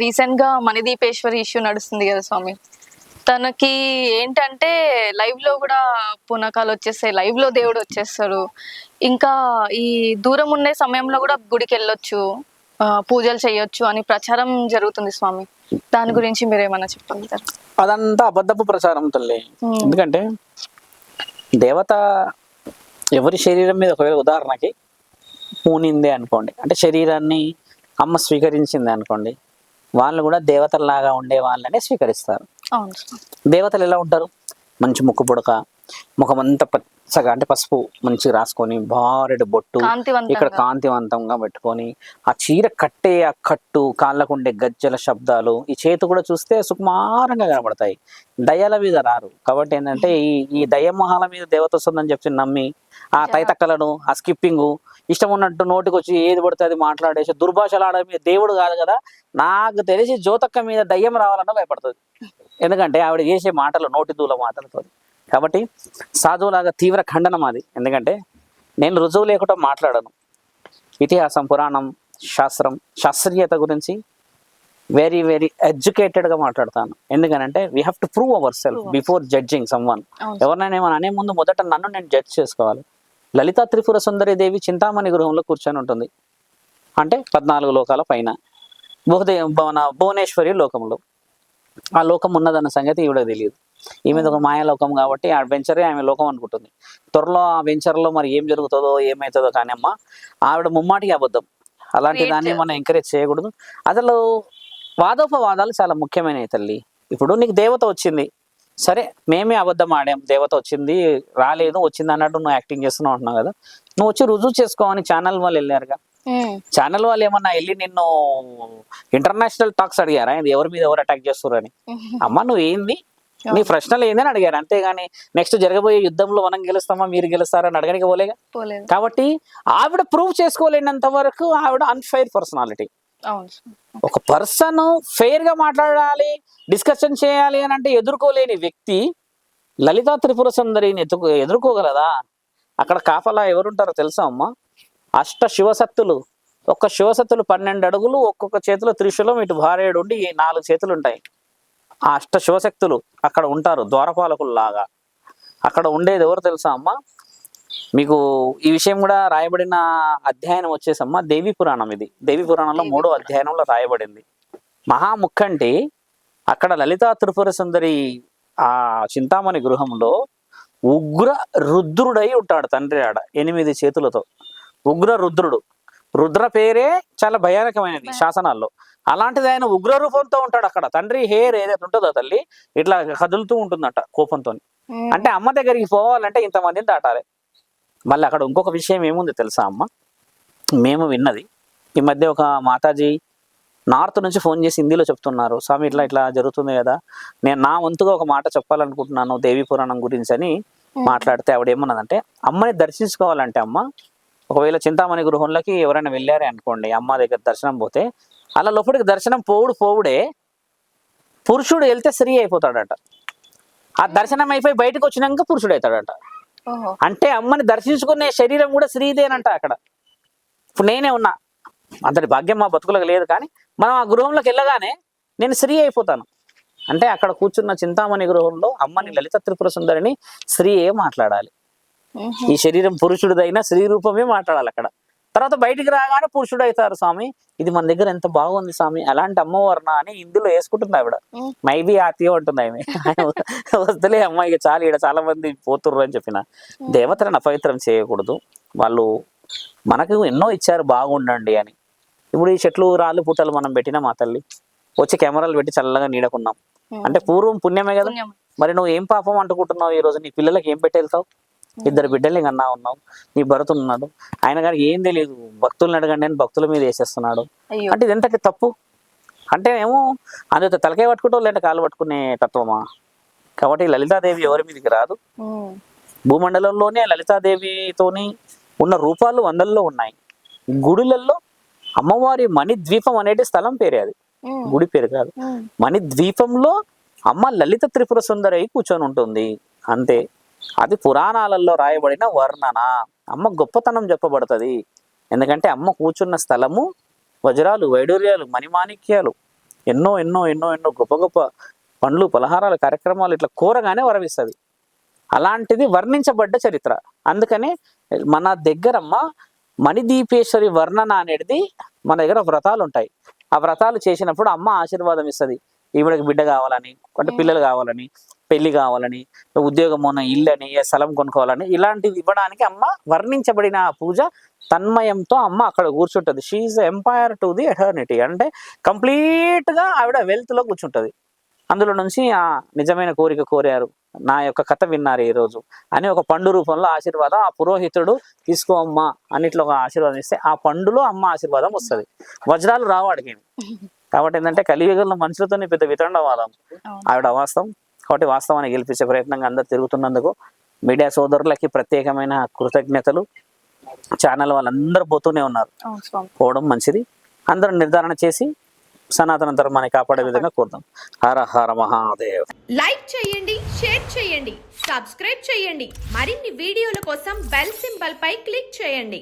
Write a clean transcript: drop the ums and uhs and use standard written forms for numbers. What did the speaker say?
Recent గా Manideepeswari issue నడుస్తుంది కదా స్వామి. తనకి ఏంటంటే లైవ్ లో కూడా పూనకాలు వచ్చేస్తాయి, లైవ్ లో దేవుడు వచ్చేస్తాడు. ఇంకా ఈ దూరం ఉండే సమయంలో కూడా గుడికి వెళ్ళొచ్చు, పూజలు చేయొచ్చు అని ప్రచారం జరుగుతుంది స్వామి. దాని గురించి మీరేమన్నా చెప్పగలుగుతారు? అదంతా అబద్ధపు ప్రచారం తల్లి. ఎందుకంటే దేవత ఎవరి శరీరం మీద ఒకవేళ ఉదాహరణకి పూనిందే అనుకోండి, అంటే శరీరాన్ని అమ్మ స్వీకరించింది అనుకోండి, వాళ్ళు కూడా దేవతల్లాగా ఉండే వాళ్ళనే స్వీకరిస్తారు. దేవతలు ఎలా ఉంటారు? మంచి ముక్కు పుడక, ముఖమంతా పచ్చగా అంటే పసుపు మంచిగా రాసుకొని, భారెడు బొట్టు ఇక్కడ కాంతివంతంగా పెట్టుకొని, ఆ చీర కట్టే ఆ కట్టు, కాళ్ళకుండే గజ్జల శబ్దాలు, ఈ చేతి కూడా చూస్తే సుకుమారంగా కనబడతాయి. దయ్యాల మీద రారు. కాబట్టి ఏంటంటే ఈ దయ్యమొహాల మీద దేవత వస్తుందని చెప్పి నమ్మి ఆ తైతక్కలను, ఆ స్కిప్పింగ్, ఇష్టం ఉన్నట్టు నోటికి వచ్చి ఏది పడితే అది మాట్లాడేసి దుర్భాషలు ఆడే మీద దేవుడు కాదు కదా. నాకు తెలిసి జ్యోతక్క మీద దయ్యం రావాలన్నా భయపడుతుంది. ఎందుకంటే ఆవిడ చేసే మాటలు నోటి దూల మాటలతో. కాబట్టి సాధువులాగా తీవ్ర ఖండనం అది. ఎందుకంటే నేను రుజువు లేకుండా మాట్లాడను. ఇతిహాసం, పురాణం, శాస్త్రం, శాస్త్రీయత గురించి వెరీ వెరీ ఎడ్యుకేటెడ్గా మాట్లాడతాను. ఎందుకనంటే we have to prove our self before judging someone. ఎవరినైనా ఏమైనా అనే ముందు మొదట నన్ను నేను జడ్జ్ చేసుకోవాలి. లలితా త్రిపుర సుందరి దేవి చింతామణి గృహంలో కూర్చొని ఉంటుంది. అంటే 14 లోకాల పైన మన భువనేశ్వరి లోకంలో. ఆ లోకం ఉన్నదన్న సంగతి ఈవిడకి తెలియదు. ఈమెది ఒక మాయాలోకం కాబట్టి ఆ వెంచరే ఆమె లోకం అనుకుంటుంది. త్వరలో ఆ వెంచర్లో మరి ఏం జరుగుతుందో ఏమవుతుందో కానీ అమ్మ ఆవిడ ముమ్మాటికి అబద్ధం. అలాంటి దాన్ని మనం ఎంకరేజ్ చేయకూడదు. అసలు వాదోపవాదాలు చాలా ముఖ్యమైనవి తల్లి. ఇప్పుడు నీకు దేవత వచ్చింది, సరే మేమే అబద్ధం ఆడాం, దేవత వచ్చింది రాలేదు, వచ్చింది అన్నట్టు నువ్వు యాక్టింగ్ చేస్తున్నావు అంటున్నావు కదా. నువ్వు వచ్చి రుజువు చేసుకోవని ఛానల్ వాళ్ళు వెళ్ళారుగా. ఛానల్ వాళ్ళు ఏమన్నా వెళ్ళి నిన్ను ఇంటర్నేషనల్ టాక్స్ అడిగారా ఎవరి మీద ఎవరు అటాక్ చేస్తారు అని? అమ్మ నువ్వు ఏంది, నీ ప్రశ్నలు ఏందని అడిగారు, అంతేగాని నెక్స్ట్ జరగబోయే యుద్ధంలో మనం గెలుస్తామా మీరు గెలుస్తారా అని అడగడానికి పోలేగా. కాబట్టి ఆవిడ ప్రూవ్ చేసుకోలేనంత వరకు ఆవిడ అన్ఫెయిర్ పర్సనాలిటీ. ఒక పర్సన్ ఫెయిర్ గా మాట్లాడాలి, డిస్కషన్ చేయాలి అని అంటే ఎదుర్కోలేని వ్యక్తి లలితా త్రిపుర సుందరిని ఎదుర్కోగలదా? అక్కడ కాపలా ఎవరుంటారో తెలుసా అమ్మ? అష్ట శివశక్తులు. ఒక్క శివశక్తులు 12 అడుగులు, ఒక్కొక్క చేతిలో త్రిశూలం, ఇటు భార్యడు ఉండి 4 చేతులు ఉంటాయి. ఆ అష్ట శివశక్తులు అక్కడ ఉంటారు ద్వారపాలకుల్లాగా. అక్కడ ఉండేది ఎవరు తెలుసా అమ్మ? మీకు ఈ విషయం కూడా రాయబడిన అధ్యయనం వచ్చేసమ్మా దేవి పురాణం. ఇది దేవి పురాణంలో 3వ అధ్యయనంలో రాయబడింది. మహాముఖంటి అక్కడ లలితా త్రిపుర సుందరి ఆ చింతామణి గృహంలో ఉగ్ర రుద్రుడై ఉంటాడు తండ్రి ఆడ 8 చేతులతో. ఉగ్ర రుద్రుడు. రుద్ర పేరే చాలా భయానకమైనది శాసనాల్లో. అలాంటిది ఆయన ఉగ్ర రూపంతో ఉంటాడు అక్కడ. తండ్రి హెయిర్ ఏదైతే ఉంటుందో తల్లి ఇట్లా కదులుతూ ఉంటుందట కోపంతో. అంటే అమ్మ దగ్గరికి పోవాలంటే ఇంతమందిని దాటాలి. మళ్ళీ అక్కడ ఇంకొక విషయం ఏముంది తెలుసా అమ్మ? మేము విన్నది ఈ మధ్య ఒక మాతాజీ నార్త్ నుంచి ఫోన్ చేసి హిందీలో చెప్తున్నారు, స్వామి ఇట్లా ఇట్లా జరుగుతుంది కదా, నేను నా వంతుగా ఒక మాట చెప్పాలనుకుంటున్నాను దేవి పురాణం గురించి అని మాట్లాడితే ఆవిడ ఏమన్నదంటే, అమ్మని దర్శించుకోవాలంటే అమ్మ ఒకవేళ చింతామణి గృహంలోకి ఎవరైనా వెళ్ళారే అనుకోండి, అమ్మ దగ్గర దర్శనం పోతే అలా లోపలికి దర్శనం పోవుడే పురుషుడు వెళ్తే స్త్రీ అయిపోతాడట. ఆ దర్శనం అయిపోయి బయటకు వచ్చినాక పురుషుడు అవుతాడట. అంటే అమ్మని దర్శించుకునే శరీరం కూడా స్త్రీదేనంట అక్కడ. ఇప్పుడు నేనే ఉన్నా, అంతటి భాగ్యం మా బతుకులకు లేదు, కానీ మనం ఆ గృహంలోకి వెళ్ళగానే నేను స్త్రీ అయిపోతాను. అంటే అక్కడ కూర్చున్న చింతామణి గృహంలో అమ్మని లలిత త్రిపుర సుందరిని స్త్రీయే మాట్లాడాలి. ఈ శరీరం పురుషుడిదైనా స్త్రీ రూపమే మాట్లాడాలి అక్కడ. తర్వాత బయటికి రాగానే పురుషుడు అవుతారు. స్వామి ఇది మన దగ్గర ఎంత బాగుంది స్వామి, అలాంటి అమ్మవారినా అని ఇందులో వేసుకుంటుంది ఆవిడ. మైబీ ఆత్యం అంటుంది ఆమె. వద్దులే అమ్మాయికి చాలా ఇక్కడ చాలా మంది పోతుర్రు అని చెప్పిన. దేవతలను అపవిత్రం చేయకూడదు. వాళ్ళు మనకు ఎన్నో ఇచ్చారు బాగుండండి అని. ఇప్పుడు ఈ చెట్లు రాళ్ళు పుట్టలు మనం పెట్టినా మా తల్లి వచ్చి కెమెరాలు పెట్టి చల్లగా నీడకున్నాం అంటే పూర్వం పుణ్యమే కదా. మరి నువ్వు ఏం పాపం అంటుకుంటున్నావు? ఈ రోజు నీ పిల్లలకి ఏం పెట్టి వెళ్తావు? 2 బిడ్డల్ని కన్నా ఉన్నావు, నీ భర్త ఉన్నాడు, ఆయన గారు ఏం తెలియదు, భక్తులను అడగండి అని భక్తుల మీద వేసేస్తున్నాడు. అంటే ఇది ఎంతటి తప్పు? అంటే ఏమో అందులో తలకాయ పట్టుకుంటూ లేదంటే కాలు పట్టుకునే తత్వమా? కాబట్టి లలితాదేవి ఎవరి మీదకి రాదు. భూమండలంలోనే లలితాదేవితోని ఉన్న రూపాలు 100ల్లో ఉన్నాయి. గుడులలో అమ్మవారి మణిద్వీపం అనేది స్థలం పేరే, అది గుడి పేరు కాదు. మణిద్వీపంలో అమ్మ లలిత త్రిపుర సుందరి కూర్చొని ఉంటుంది అంతే. అది పురాణాలలో రాయబడిన వర్ణన. అమ్మ గొప్పతనం చెప్పబడుతుంది. ఎందుకంటే అమ్మ కూర్చున్న స్థలము వజ్రాలు, వైడూర్యాలు, మణిమాణిక్యాలు, ఎన్నో ఎన్నో ఎన్నో ఎన్నో గొప్ప గొప్ప పండ్లు, పలహారాలు, కార్యక్రమాలు ఇట్లా కోరగానే వరమిస్తుంది. అలాంటిది వర్ణించబడ్డ చరిత్ర. అందుకనే మన దగ్గరమ్మ మణిదీపేశ్వరి వర్ణన అనేది మన దగ్గర వ్రతాలు ఉంటాయి. ఆ వ్రతాలు చేసినప్పుడు అమ్మ ఆశీర్వాదం ఇస్తుంది. ఈవిడకి బిడ్డ కావాలని, అంటే పిల్లలు కావాలని, పెళ్లి కావాలని, ఉద్యోగం ఉన్న ఇల్లు అని, స్థలం కొనుక్కోవాలని, ఇలాంటివి ఇవ్వడానికి అమ్మ వర్ణించబడిన ఆ పూజ తన్మయంతో అమ్మ అక్కడ కూర్చుంటుంది. She empire to the eternity. అంటే కంప్లీట్గా ఆవిడ వెల్త్లో కూర్చుంటుంది. అందులో నుంచి ఆ నిజమైన కోరిక కోరారు, నా యొక్క కథ విన్నారు ఈరోజు అని ఒక పండు రూపంలో ఆశీర్వాదం ఆ పురోహితుడు తీసుకో అమ్మ అన్నిట్లో ఒక ఆశీర్వాదం ఇస్తే ఆ పండులో అమ్మ ఆశీర్వాదం వస్తుంది. వజ్రాలు రావాడికి. కాబట్టి ఏంటంటే కలియుగంలో మనుషులతో పెద్ద వితండవాదం, ఆవిడ అవాస్తవం. కాబట్టి వాస్తవాన్ని గెలిపించే ప్రయత్నంగా అందరు తిరుగుతున్నందుకు మీడియా సోదరులకి ప్రత్యేకమైన కృతజ్ఞతలు. ఛానల్ వాళ్ళందరూ పోతూనే ఉన్నారు, పోవడం మంచిది. అందరూ నిర్ధారణ చేసి సనాతన ధర్మాన్ని కాపాడే విధంగా కోరుతాం. హర హర మహాదేవ్. లైక్ చేయండి, షేర్ చేయండి, సబ్స్క్రైబ్ చేయండి. మరిన్ని వీడియోల కోసం బెల్ సింబల్ పై క్లిక్ చేయండి.